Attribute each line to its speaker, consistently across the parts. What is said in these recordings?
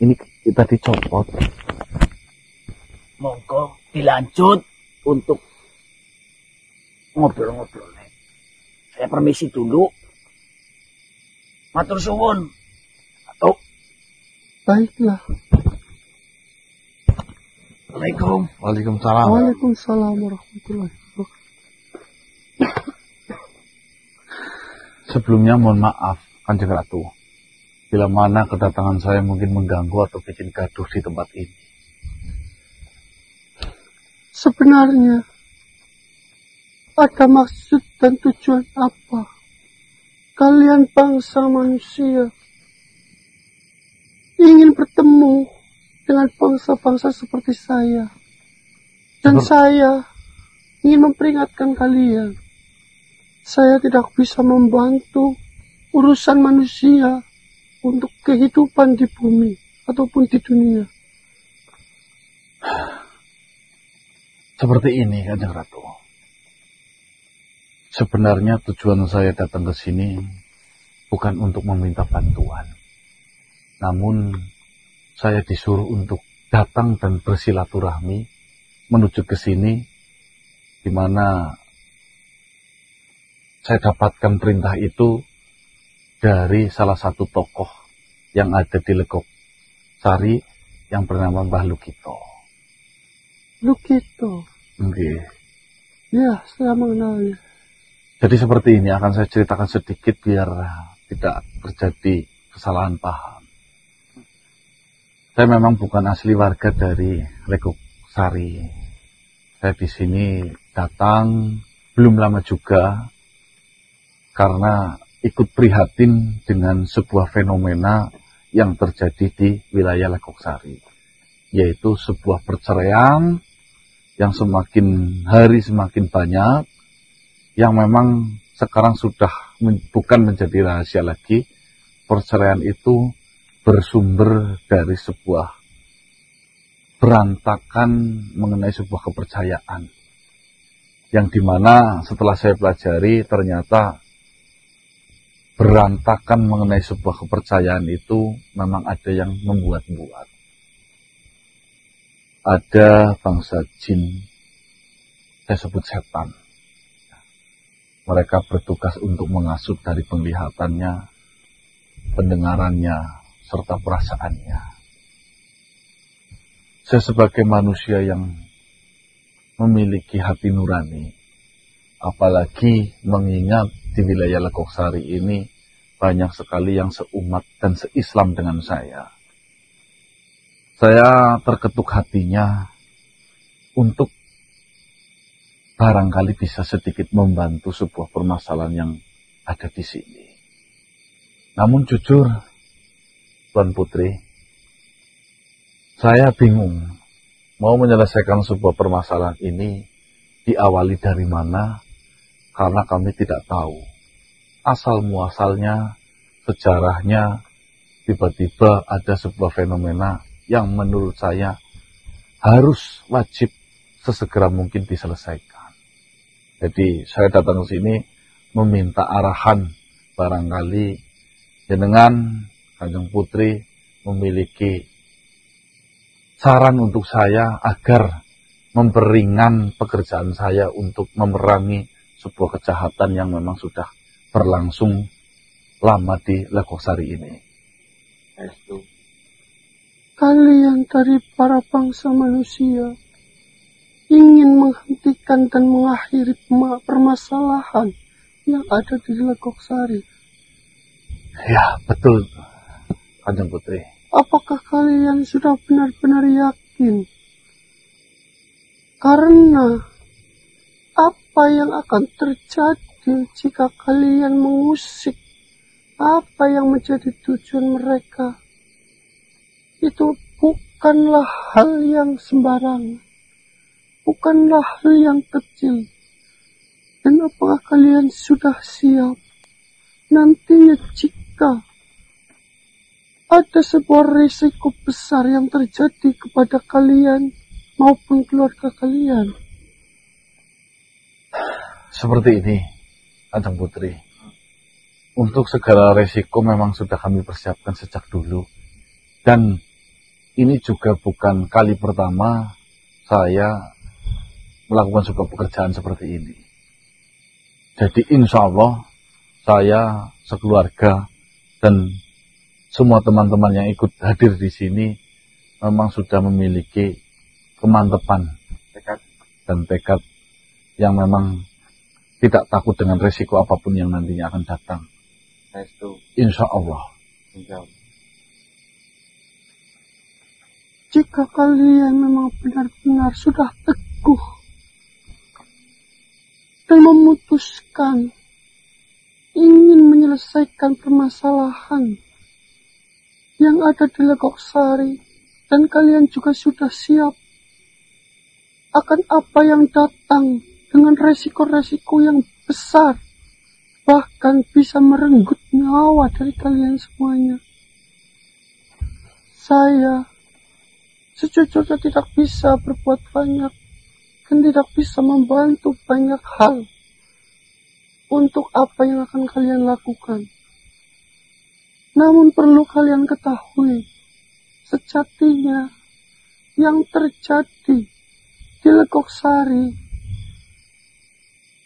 Speaker 1: ini kita dicopot.
Speaker 2: Monggo dilanjut untuk ngobrol-ngobrol. Saya permisi dulu. Matur suwun. Atau
Speaker 3: baiklah.
Speaker 2: Assalamualaikum.
Speaker 1: Waalaikumsalam.
Speaker 3: Waalaikumsalam warahmatullahi wabarakatuh.
Speaker 1: Sebelumnya mohon maaf, Kanjeng Ratu. Bila mana kedatangan saya mungkin mengganggu atau bikin gaduh di tempat ini.
Speaker 3: Sebenarnya ada maksud dan tujuan apa kalian bangsa manusia ingin bertemu dengan bangsa-bangsa seperti saya? Dan saya ingin memperingatkan kalian, saya tidak bisa membantu urusan manusia untuk kehidupan di bumi ataupun di dunia.
Speaker 1: Seperti ini, Kanjeng Ratu. Sebenarnya tujuan saya datang ke sini bukan untuk meminta bantuan. Namun, saya disuruh untuk datang dan bersilaturahmi menuju ke sini, di mana saya dapatkan perintah itu dari salah satu tokoh yang ada di Legok Sari yang bernama Mbah Lukito.
Speaker 3: Lukito?
Speaker 1: Okay.
Speaker 3: Ya, saya mengenalnya.
Speaker 1: Jadi seperti ini akan saya ceritakan sedikit biar tidak terjadi kesalahan paham. Saya memang bukan asli warga dari Legok Sari. Saya di sini datang belum lama juga karena ikut prihatin dengan sebuah fenomena yang terjadi di wilayah Legok Sari, yaitu sebuah perceraian yang semakin hari semakin banyak, yang memang sekarang sudah bukan menjadi rahasia lagi. Perceraian itu bersumber dari sebuah berantakan mengenai sebuah kepercayaan, yang dimana setelah saya pelajari ternyata berantakan mengenai sebuah kepercayaan itu memang ada yang membuat-buat. Ada bangsa jin, saya sebut setan. Mereka bertugas untuk mengasut dari penglihatannya, pendengarannya, serta perasaannya. Saya sebagai manusia yang memiliki hati nurani, apalagi mengingat di wilayah Legok Sari ini banyak sekali yang seumat dan seislam dengan saya. Saya terketuk hatinya untuk barangkali bisa sedikit membantu sebuah permasalahan yang ada di sini. Namun jujur, Tuan Putri, saya bingung mau menyelesaikan sebuah permasalahan ini diawali dari mana, karena kami tidak tahu asal muasalnya, sejarahnya. Tiba-tiba ada sebuah fenomena yang menurut saya harus wajib sesegera mungkin diselesaikan. Jadi saya datang ke sini meminta arahan, barangkali jenengan Kanjeng Putri memiliki saran untuk saya agar memperingan pekerjaan saya untuk memerangi sebuah kejahatan yang memang sudah berlangsung lama di Legok Sari ini.
Speaker 3: Kalian dari para bangsa manusia ingin menghentikan dan mengakhiri permasalahan yang ada di Legok Sari.
Speaker 1: Ya, betul, Kanjeng Putri.
Speaker 3: Apakah kalian sudah benar-benar yakin? Karena apa yang akan terjadi jika kalian mengusik apa yang menjadi tujuan mereka, itu bukanlah hal yang sembarangan, bukanlah hal yang kecil. Dan apakah kalian sudah siap nantinya jika ada sebuah risiko besar yang terjadi kepada kalian maupun keluarga kalian?
Speaker 1: Seperti ini, Kanjeng Putri. Untuk segala resiko memang sudah kami persiapkan sejak dulu. Dan ini juga bukan kali pertama saya melakukan sebuah pekerjaan seperti ini. Jadi insya Allah saya sekeluarga dan semua teman-teman yang ikut hadir di sini memang sudah memiliki kemantapan dan tekad yang memang tidak takut dengan resiko apapun yang nantinya akan datang. Insya Allah.
Speaker 3: Jika kalian memang benar-benar sudah teguh dan memutuskan ingin menyelesaikan permasalahan yang ada di Legoksari, dan kalian juga sudah siap akan apa yang datang dengan resiko-resiko yang besar, bahkan bisa merenggut nyawa dari kalian semuanya. Saya sejujurnya tidak bisa berbuat banyak dan tidak bisa membantu banyak hal untuk apa yang akan kalian lakukan. Namun perlu kalian ketahui, sejatinya yang terjadi di Legoksari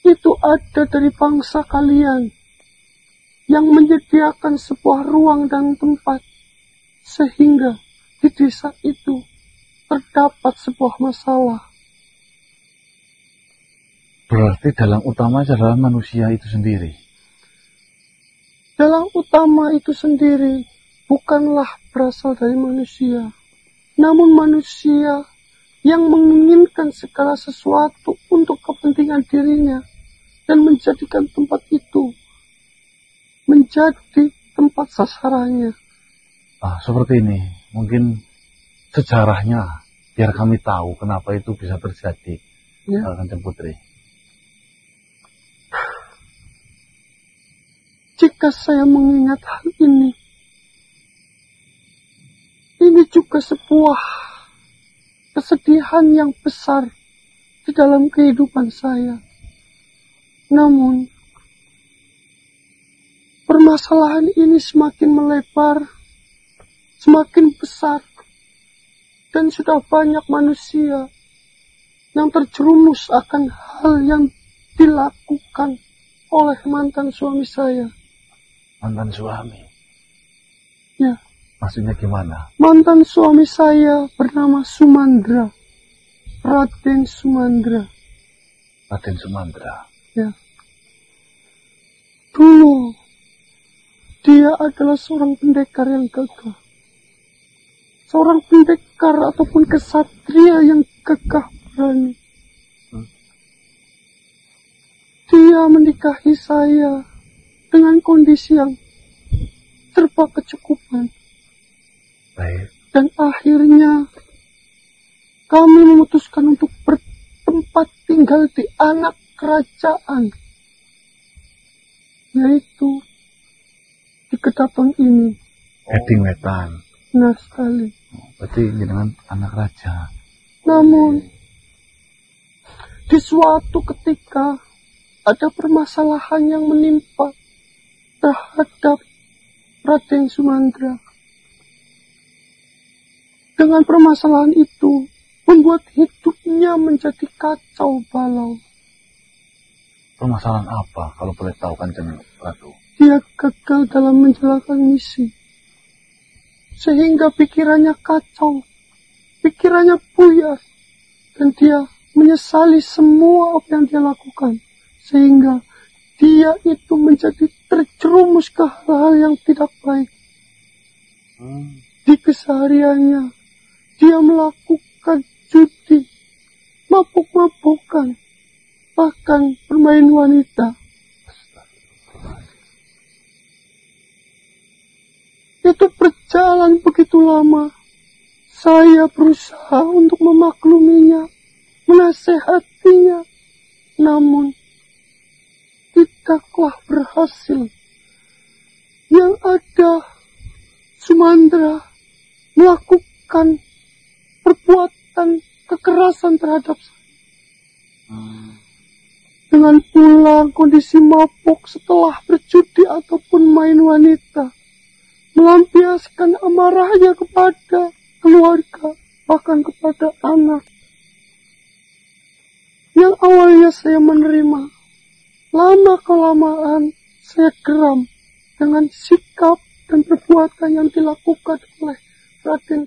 Speaker 3: itu ada dari bangsa kalian yang menyediakan sebuah ruang dan tempat sehingga di desa itu terdapat sebuah masalah.
Speaker 1: Berarti dalang utama adalah manusia itu sendiri.
Speaker 3: Dalang utama itu sendiri bukanlah berasal dari manusia, namun manusia yang menginginkan segala sesuatu untuk kepentingan dirinya dan menjadikan tempat itu menjadi tempat sasarannya.
Speaker 1: Seperti ini, mungkin sejarahnya biar kami tahu kenapa itu bisa terjadi,
Speaker 3: Ya.
Speaker 1: Kanjeng Putri.
Speaker 3: Jika saya mengingat hal ini juga sebuah kesedihan yang besar di dalam kehidupan saya. Namun, permasalahan ini semakin melebar, semakin besar, dan sudah banyak manusia yang terjerumus akan hal yang dilakukan oleh mantan suami saya.
Speaker 1: Mantan suami?
Speaker 3: Ya.
Speaker 1: Maksudnya gimana?
Speaker 3: Mantan suami saya bernama Sumandra. Raden Sumandra.
Speaker 1: Raden Sumandra?
Speaker 3: Ya. Dulu, dia adalah seorang pendekar yang gagah. Seorang pendekar ataupun kesatria yang gagah berani. Dia menikahi saya dengan kondisi yang serba kecukupan.
Speaker 1: Baik.
Speaker 3: Dan akhirnya kami memutuskan untuk bertempat tinggal di anak kerajaan, yaitu di Ketapang ini.
Speaker 1: Gading Wetan.
Speaker 3: Benar sekali.
Speaker 1: Berarti dengan anak raja.
Speaker 3: Namun di suatu ketika ada permasalahan yang menimpa terhadap Raden Sumandra. Dengan permasalahan itu membuat hidupnya menjadi kacau balau.
Speaker 1: Permasalahan apa kalau boleh tahu, Kanjeng Ratu?
Speaker 3: Dia gagal dalam menjalankan misi, sehingga pikirannya kacau, pikirannya buyar, dan dia menyesali semua apa yang dia lakukan, sehingga dia itu menjadi terjerumus ke hal-hal yang tidak baik. Di kesehariannya dia melakukan judi, mabuk-mabukan, bahkan bermain wanita. Itu berjalan begitu lama. Saya berusaha untuk memakluminya, menasehatinya, namun tidaklah berhasil. Yang ada, Sumandra melakukan perbuatan kekerasan terhadap saya. Dengan pula kondisi mabuk setelah berjudi ataupun main wanita, melampiaskan amarahnya keluarga, bahkan kepada anak. Yang awalnya saya menerima, lama-kelamaan saya geram dengan sikap dan perbuatan yang dilakukan oleh Raden